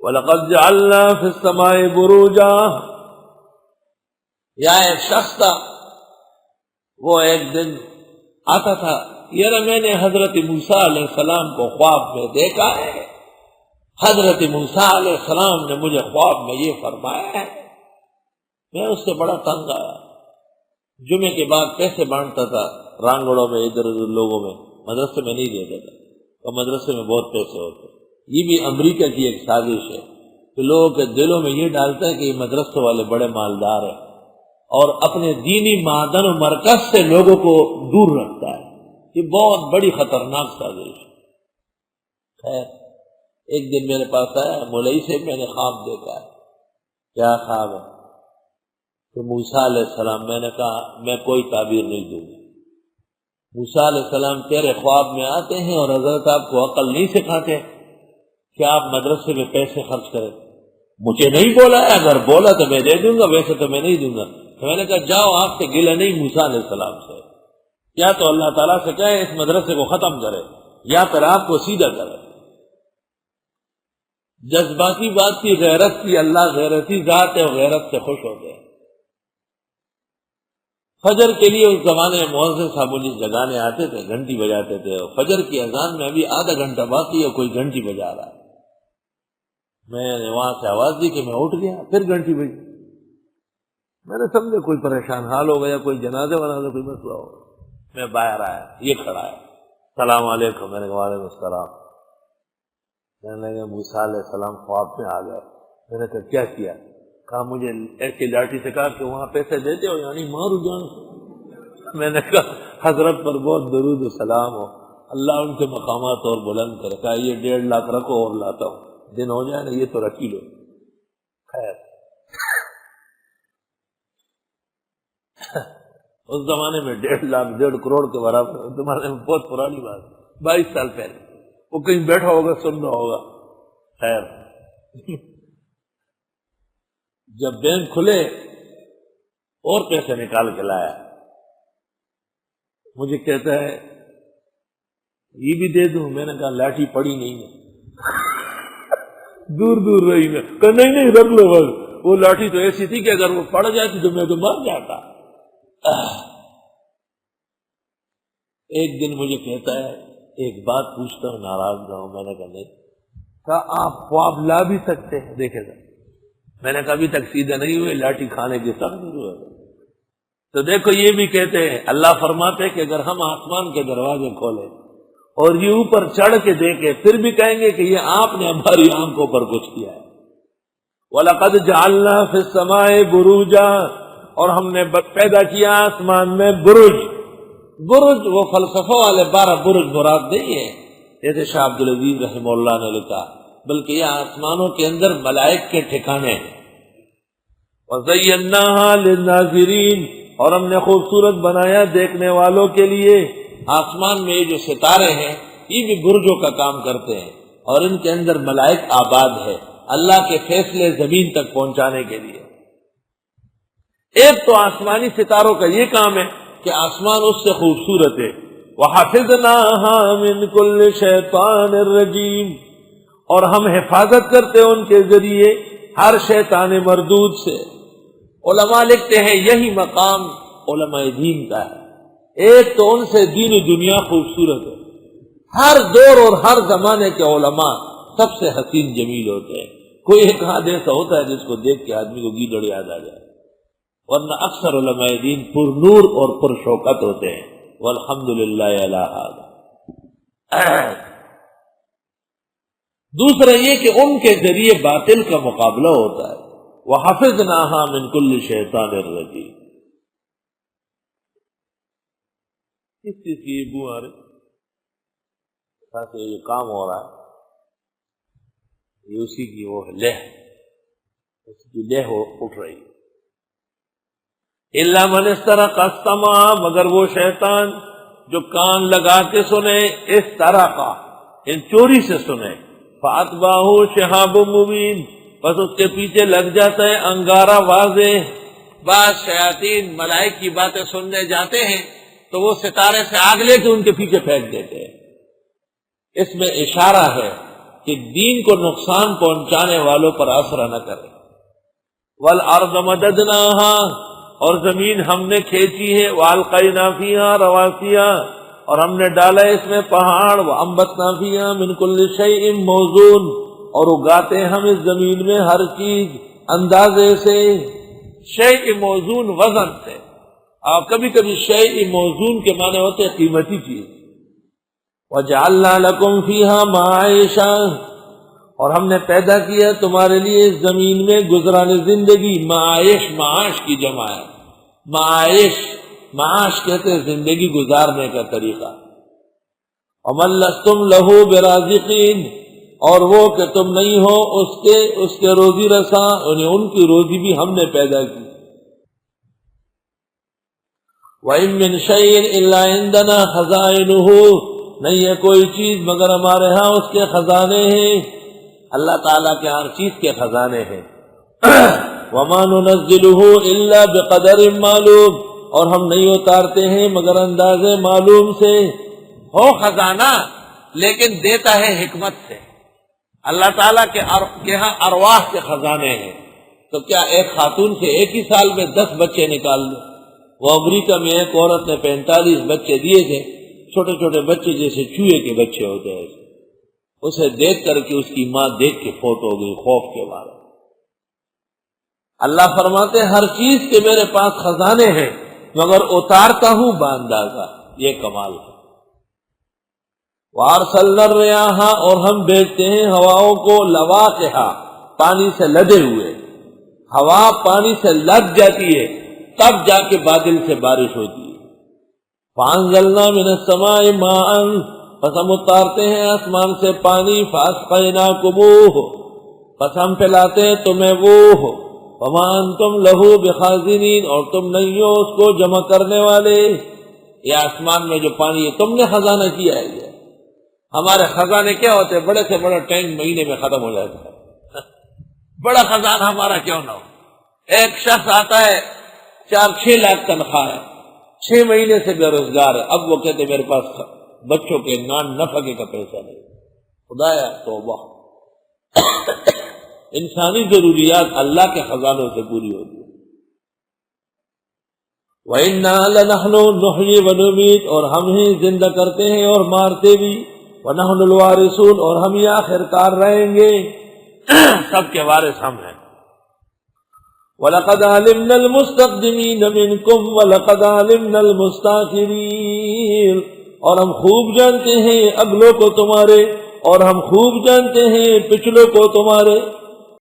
وَلَقَدْ جَعَلْنَا فِي السَّمَاءِ بُرُوجًا، یا ایک شخص تھا، وہ ایک دن آتا تھا، یار میں نے حضرت موسیٰ علیہ السلام کو خواب میں دیکھا ہے، حضرت موسیٰ علیہ السلام نے مجھے خواب میں یہ فرمایا ہے۔ میں اس سے بڑا تنگ آیا، جمعے کے بعد پیسے بانٹتا تھا رانگڑوں میں، ادھر ادھر لوگوں میں، مدرسے میں نہیں دیتا تھا، اور مدرسے میں بہت پیسے ہوتے۔ یہ بھی امریکہ کی ایک سازش ہے کہ لوگوں کے دلوں میں یہ ڈالتا ہے کہ یہ مدرسوں والے بڑے مالدار ہیں، اور اپنے دینی معدن و مرکز سے لوگوں کو دور رکھتا ہے۔ یہ بہت بڑی خطرناک سازش ہے۔ خیر، ایک دن میرے پاس آیا مولوی سے، میں نے خواب دیکھا ہے۔ کیا خواب ہے؟ کہ موسیٰ علیہ السلام، میں نے کہا میں کوئی تعبیر نہیں دوں گا۔ موسیٰ علیہ السلام تیرے خواب میں آتے ہیں اور حضرت آپ کو عقل نہیں سکھاتے کہ آپ مدرسے میں پیسے خرچ کریں؟ مجھے نہیں بولا ہے، اگر بولا تو میں دے دوں گا، ویسے تو میں نہیں دوں گا۔ تو میں نے کہا جاؤ، آپ سے گلہ نہیں موسیٰ علیہ السلام سے، یا تو اللہ تعالیٰ سے کہے اس مدرسے کو ختم کرے، یا پھر آپ کو سیدھا کرے۔ جذباتی بات تھی، غیرت تھی، اللہ غیرتی ذات ہے اور غیرت سے خوش ہوتے ہیں۔ فجر کے لیے اس زمانے میں مؤذن صاحب مجھے جگانے آتے تھے، گھنٹی بجاتے تھے، اور فجر کی اذان میں ابھی آدھا گھنٹہ باقی ہے، کوئی گھنٹی بجا رہا ہے۔ میں نے وہاں سے آواز دی کہ میں اٹھ گیا، پھر گھنٹی بجی۔ میں نے سمجھا کوئی پریشان حال ہو گیا، کوئی جنازے ونازے کوئی مسئلہ ہو۔ میں باہر آیا، یہ کھڑا ہے، السلام علیکم۔ میں نے کہا وعلیکم السلام۔ کہنے لگے موسیٰ علیہ السلام خواب میں آ گئے۔ میں نے کہا کیا کیا؟ کہا مجھے ایسی لاٹھی سے کہا کہ وہاں پیسے دیتے ہو، یعنی مارو جان۔ میں نے کہا حضرت پر بہت درود و سلام ہو، اللہ ان کے مقامات اور بلند کرے۔ کہا یہ 1.5 لاکھ رکھو اور لاتا ہوں، دن ہو جائے نا، یہ تو رکھی لو۔ خیر، اس زمانے میں 1.5 لاکھ 1.5 کروڑ کے برابر، اس زمانے میں بہت پرانی بات، 22 سال پہلے۔ وہ کہیں بیٹھا ہوگا، سن رہا ہوگا۔ خیر، جب بینک کھلے اور پیسے نکال کے لایا، مجھے کہتا ہے یہ بھی دے دوں؟ میں نے کہا لاٹھی پڑی نہیں ہے، دور دور رہی میں۔ کہا نہیں رکھ لو بس، وہ لاٹھی تو ایسی تھی کہ اگر وہ پڑ جاتی تو میں تو مر جاتا۔ ایک دن مجھے کہتا ہے ایک بات پوچھتا ہوں، ناراض نہ ہوں۔ میں نے کہا نہیں۔ کہا آپ خواب لا بھی سکتے ہیں، دیکھے گا۔ میں نے کہا ابھی تک سیدھا نہیں ہوئے، لاٹھی کھانے کی سخت ضرورت ہے۔ تو دیکھو یہ بھی کہتے ہیں، اللہ فرماتے ہیں کہ اگر ہم آسمان کے دروازے کھولیں اور یہ اوپر چڑھ کے دیکھیں، پھر بھی کہیں گے کہ یہ آپ نے ہماری آنکھوں پر کچھ کیا ہے۔ وَلَقَدْ جَعَلْنَا فِي السَّمَاءِ بُرُوجًا، اور ہم نے پیدا کیا آسمان میں برج۔ برج وہ فلسفہ والے 12 برج مراد نہیں ہے جیسے شاہ عبدالعزیز رحمہ اللہ نے لکھا، بلکہ یہ آسمانوں کے اندر ملائک کے ٹھکانے ہیں۔ وَزَيَّنَّاهَا لِلنَّاظِرِينَ، اور ہم نے خوبصورت بنایا دیکھنے والوں کے لیے۔ آسمان میں یہ جو ستارے ہیں یہ بھی برجوں کا کام کرتے ہیں، اور ان کے اندر ملائک آباد ہے اللہ کے فیصلے زمین تک پہنچانے کے لیے۔ ایک تو آسمانی ستاروں کا یہ کام ہے کہ آسمان اس سے خوبصورت ہے۔ وَحَفِظْنَاهَا مِنْ كُلِّ شَيْطَانٍ رَجِيمٍ، اور ہم حفاظت کرتے ہیں ان کے ذریعے ہر شیطان مردود سے۔ علماء لکھتے ہیں یہی مقام علماء دین کا ہے۔ ایک تو ان سے دین و دنیا خوبصورت ہے، ہر دور اور ہر زمانے کے علماء سب سے حسین جمیل ہوتے ہیں۔ کوئی ایک آدھ ایسا ہوتا ہے جس کو دیکھ کے آدمی کو گیدڑ یاد آ جائے، ورنہ اکثر علماء دین پر نور اور پر شوکت ہوتے ہیں۔ والحمدللہ علی ھذا۔ دوسرا یہ کہ ان کے ذریعے باطل کا مقابلہ ہوتا ہے۔ وَحَفِظْنَاهَا مِنْ كُلِّ شَيْطَانٍ رَجِيمٍ۔ کس چیز کی یہ بو آ رہی؟ یہ کام ہو رہا ہے، یہ اسی کی وہ لہ، اس کی لہ اٹھ رہی ہے۔ إِلَّا مَنِ اسْتَرَقَ السَّمْعَ، مگر وہ شیطان جو کان لگا کے سنے، اس طرح کا ان چوری سے سنے، فَأَتْبَعَهُ شِهَابٌ مُبِينٌ، بس اس کے پیچھے لگ جاتا ہے انگارہ واضح۔ بعض شیاطین ملائک کی باتیں سننے جاتے ہیں تو وہ ستارے سے آگ لے کے ان کے پیچھے پھینک دیتے ہیں۔ اس میں اشارہ ہے کہ دین کو نقصان پہنچانے والوں پر اثر نہ کرے۔ والارض مددناها، اور زمین ہم نے کھینچی ہے، والقینا فیہا رواسیا، اور ہم نے ڈالا اس میں پہاڑ، وانبتنا فیہا من کل شیء موزون، اور اگاتے ہم اس زمین میں ہر چیز اندازے سے، شیء موزون وزن سے، اور کبھی کبھی شیء موزون کے معنی ہوتے ہیں قیمتی چیز۔ وجعلنا لکم فیہا معائشہ، اور ہم نے پیدا کیا تمہارے لیے اس زمین میں گزران زندگی، معائش معاش کی جمع ہے، معائش معاش کہتے ہیں زندگی گزارنے کا طریقہ۔ ومن لستم لہ برازقین، اور وہ کہ تم نہیں ہو اس کے روزی رساں، انہیں ان کی روزی بھی ہم نے پیدا کی۔ وَإِن مِّن شَيْءٍ إِلَّا عِندَنَا خَزَائِنُهُ، نہیں ہے کوئی چیز مگر ہمارے ہاں اس کے خزانے ہیں، اللہ تعالیٰ کے ہر چیز کے خزانے ہیں۔ وَمَا نُنَزِّلُهُ إِلَّا بِقَدَرٍ مَّعْلُومٍ، اور ہم نہیں اتارتے ہیں مگر اندازے معلوم سے۔ ہو خزانہ لیکن دیتا ہے حکمت سے۔ اللہ تعالیٰ کے ہاں ارواح کے خزانے ہیں، تو کیا ایک خاتون سے ایک ہی سال میں 10 بچے نکال لیں؟ وہ امریکہ میں ایک عورت نے 45 بچے دیے تھے، چھوٹے چھوٹے بچے جیسے چوہے کے بچے ہوتے ہیں، اسے دیکھ کر کے اس کی ماں دیکھ کے فوت ہو گئی خوف کے مارے۔ اللہ فرماتے ہر چیز کے میرے پاس خزانے ہیں مگر اتارتا ہوں باندازہ، یہ کمال ہے۔ وارسلنا الرياح، اور ہم بھیجتے ہیں ہواؤں کو، لواقحا پانی سے لدے ہوئے، ہوا پانی سے لد جاتی ہے تب جا کے بادل سے بارش ہوتی ہے۔ فانزلنا من السماء ماء، پس ہم اتارتے ہیں آسمان سے پانی، فاسقیناکموہ، پس ہم پلاتے ہیں تمہیں وہ، وما انتم لہ بخازنین، اور تم نہیں ہو اس کو جمع کرنے والے۔ یہ آسمان میں جو پانی ہے تم نے خزانہ کیا ہے۔ یہ ہمارے خزانے کیا ہوتے ہیں؟ بڑے سے بڑا ٹینک مہینے میں ختم ہو جاتا ہے، بڑا خزانہ ہمارا کیوں نہ ہو؟ ایک شخص آتا ہے 4-6 لاکھ تنخواہ ہے، 6 مہینے سے بے روزگار ہے، اب وہ کہتے میرے پاس بچوں کے نان نفقے کا پیسہ نہیں۔ خدایا توبہ، انسانی ضروریات اللہ کے خزانوں سے پوری ہوتی ہے۔ وَإِنَّا لَنَحْنُ نُحْيِي وَنُمِيتُ، اور ہم ہی زندہ کرتے ہیں اور مارتے بھی، وَنَحْنُ الْوَارِثُونَ، اور ہم ہی آخر کار رہیں گے، سب کے وارث ہم ہیں۔ وَلَقَدْ عَلِمْنَا الْمُسْتَقْدِمِينَ مِنْكُمْ وَلَقَدْ عَلِمْنَا الْمُسْتَأْخِرِينَ، اور ہم خوب جانتے ہیں اگلوں کو تمہارے، اور ہم خوب جانتے ہیں پچھلوں کو تمہارے۔